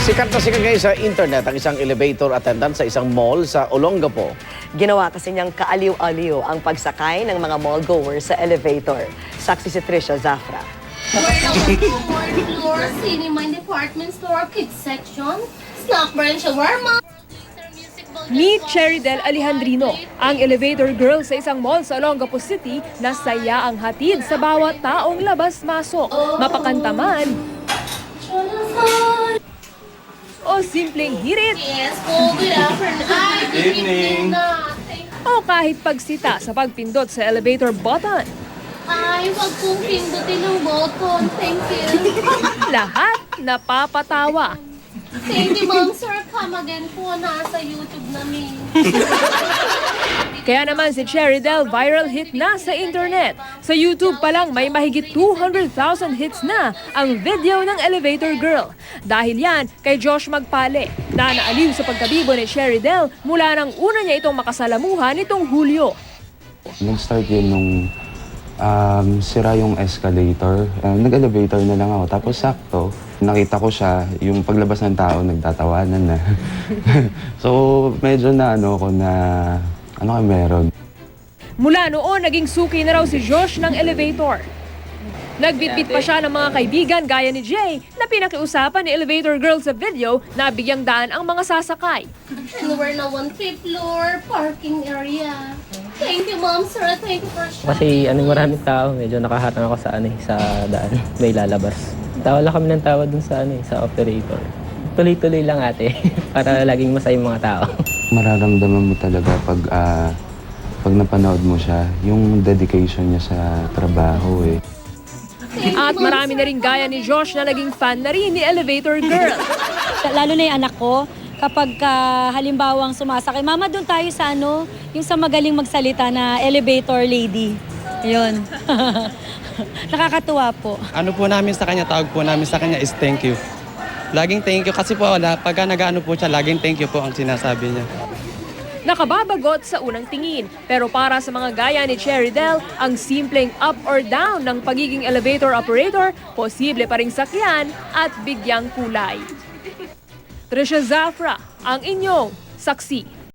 Sikat na sikat ngayon sa internet ang isang elevator attendant sa isang mall sa Olongapo. Ginawa kasi niyang kaaliw-aliw ang pagsakay ng mga mall goers sa elevator. Saksi si Trisha Zafra. We're now on the fourth floor, cinema and department store, kids section, snack bar and shawarma. Meet Cheridel Alejandrino, ang elevator girl sa isang mall sa Olongapo City na saya ang hatid sa bawat taong labas-masok. Mapakanta man o simpleng hirit Yes po, good afternoon. Good evening. o kahit pagsita sa pagpindot sa elevator button. Ay, wag pong pindutin ang button. Thank you. Lahat napapatawa. Thank you, ma'am. Sir, come again po. Nasa YouTube namin. Kaya naman si Cheridel viral hit na sa internet. Sa YouTube pa lang may mahigit 200,000 hits na ang video ng elevator girl. Dahil yan kay Josh Magpale na naaliw sa pagkabibo ni Cheridel mula nang una niya itong makasalamuhan nitong Hulyo. Nag-start yun nung sira yung escalator. Nag-elevator na lang ako. Tapos sakto, nakita ko siya, yung paglabas ng tao, nagtatawanan na. So, medyo na ako na, ano kayo meron? Mula noon, naging suki na raw si Josh ng elevator. Nagbitbit pa siya ng mga kaibigan gaya ni Jay na pinakiusapan ni elevator girl sa video na bigyang daan ang mga sasakay. And we're now on fifth floor, parking area. Thank you, ma'am, sir. Thank you for sharing. Kasi maraming tao, medyo nakahatang ako sa sa daan, may lalabas. Tawa lang kami ng tawa dun sa sa operator. Tuloy-tuloy lang ate, para laging masaya yung mga tao. Mararamdaman mo talaga pag napanood mo siya, yung dedication niya sa trabaho eh. At marami na rin gaya ni Josh na naging fan na rin ni elevator girl. Lalo na yung anak ko, kapag halimbawang sumasakay, mama doon tayo sa yung sa magaling magsalita na elevator lady. Ayun. Nakakatuwa po. Ano po namin sa kanya, tawag po namin sa kanya is thank you. Laging thank you kasi po pagka nag-ano po siya, laging thank you po ang sinasabi niya. Nakababagot sa unang tingin. Pero para sa mga gaya ni Cheridel, ang simpleng up or down ng pagiging elevator operator, posible pa ring sakyan at bigyang kulay. Trisha Zafra, ang inyong saksi.